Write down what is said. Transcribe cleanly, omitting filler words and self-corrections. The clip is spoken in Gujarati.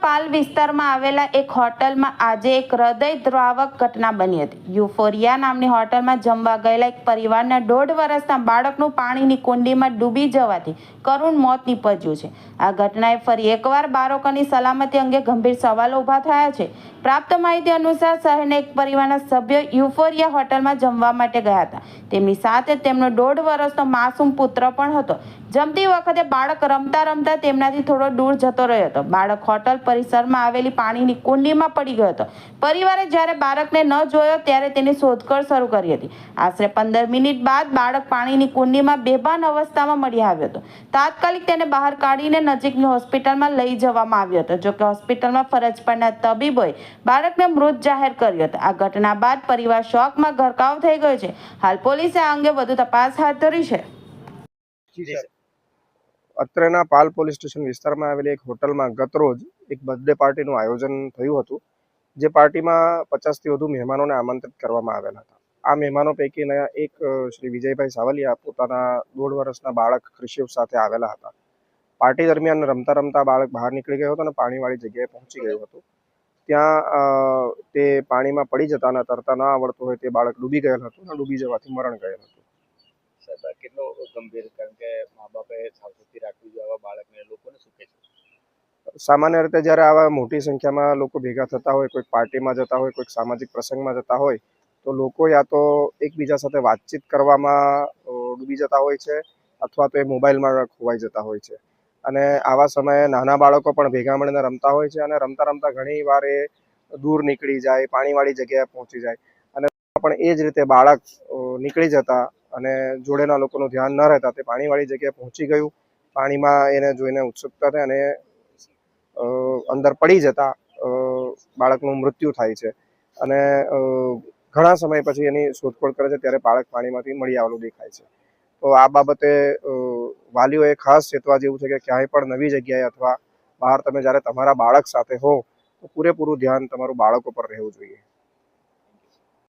પાલ વિસ્તારમાં આવેલા એક હોટલમાં આજે એક હૃદયદ્રાવક ઘટના બની હતી। યુફોરિયા નામની હોટલમાં જમવા ગયેલા એક પરિવારના 1.5 વર્ષના બાળકનું પાણીની કુંડીમાં ડૂબી જવાથી કરુણ મોત નીપજ્યું છે। આ ઘટનાએ ફરી એકવાર બાળકોની સલામતી અંગે ગંભીર સવાલો ઊભા થયા છે। પ્રાપ્ત માહિતી અનુસાર શહેરના એક પરિવારના સભ્યો યુફોરિયા હોટલમાં જમવા માટે ગયા હતા। તેમની સાથે તેમનો 1.5 વર્ષનો માસૂમ પુત્ર પણ હતો। જમતી વખતે બાળક રમતા રમતા તેમનાથી થોડો દૂર જતો રહ્યો હતો। બાળક હોટલ પરિસરમાં આવેલી પાણીની કુંડીમાં પડી ગયો હતો। પરિવારે જ્યારે બાળકને ન જોયો ત્યારે તેની શોધખોળ શરૂ કરી હતી। આશરે 15 મિનિટ બાદ બાળક પાણીની કુંડીમાં બેભાન અવસ્થામાં મળી આવ્યો હતો। તાત્કાલિક તેને બહાર કાઢીને નજીકની હોસ્પિટલમાં લઈ જવામાં આવ્યો હતો। જોકે હોસ્પિટલમાં ફરજ પરના તબીબોએ બાળકને મૃત જાહેર કર્યો હતો। આ ઘટના બાદ પરિવાર શોકમાં ગરકાવ થઈ ગયો છે। હાલ પોલીસે આ અંગે વધુ તપાસ હાથ ધરી છે। અત્રેના પાલ પોલીસ સ્ટેશન વિસ્તારમાં આવેલી એક હોટલમાં ગતરોજ એક બર્થડે પાર્ટીનું આયોજન થયું હતું, જે પાર્ટીમાં 50થી વધુ મહેમાનોને આમંત્રિત કરવામાં આવેલા હતા। આ મહેમાનો પૈકીના એક શ્રી વિજયભાઈ સાવલિયા પોતાના 1.5 વર્ષના બાળક ક્રિશિવ સાથે આવેલા હતા। પાર્ટી દરમિયાન રમતા રમતા બાળક બહાર નીકળી ગયો હતો અને પાણીવાળી જગ્યાએ પહોંચી ગયું હતું। ત્યાં તે પાણીમાં પડી જતા અને તરતા ન આવડતું હોય તે બાળક ડૂબી ગયેલ હતું અને ડૂબી જવાથી મરણ ગયેલ હતું। કેટલો ગંભીર, કારણ કે મા બાપે સાવચેતી રાખવી જોઈએ આવા બાળકને, લોકોને શું કહેશો? સામાન્ય રીતે જ્યારે આવા મોટી સંખ્યામાં લોકો ભેગા થતા હોય, કોઈક પાર્ટીમાં જતા હોય, કોઈક સામાજિક પ્રસંગમાં જતા હોય, તો લોકો યા તો એકબીજા સાથે વાતચીત કરવામાં ડૂબી જતા હોય છે અથવા તો એ મોબાઈલમાં ખોવાઈ જતા હોય છે। અને આવા સમયે નાના બાળકો પણ ભેગા મળીને રમતા હોય છે અને રમતા રમતા ઘણી વાર એ દૂર નીકળી જાય, પાણીવાળી જગ્યાએ પહોંચી જાય અને પણ એ જ રીતે બાળક નીકળી જતા અને જોડેના લોકોનું ધ્યાન ન રહેતા તે પાણીવાળી જગ્યાએ પહોંચી ગયું। પાણીમાં એને જોઈને ઉત્સુકતા થઈ અને અંદર પડી જતા બાળકનું મૃત્યુ થાય છે અને ઘણા સમય પછી એની શોધખોળ કરે છે ત્યારે બાળક પાણીમાંથી મળી આવેલું દેખાય છે। તો આ બાબતે વાલીઓએ ખાસ ચેતવા જેવું છે કે ક્યાંય પણ નવી જગ્યાએ અથવા બહાર તમે જ્યારે તમારા બાળક સાથે હો તો પૂરેપૂરું ધ્યાન તમારું બાળકો પર રહેવું જોઈએ।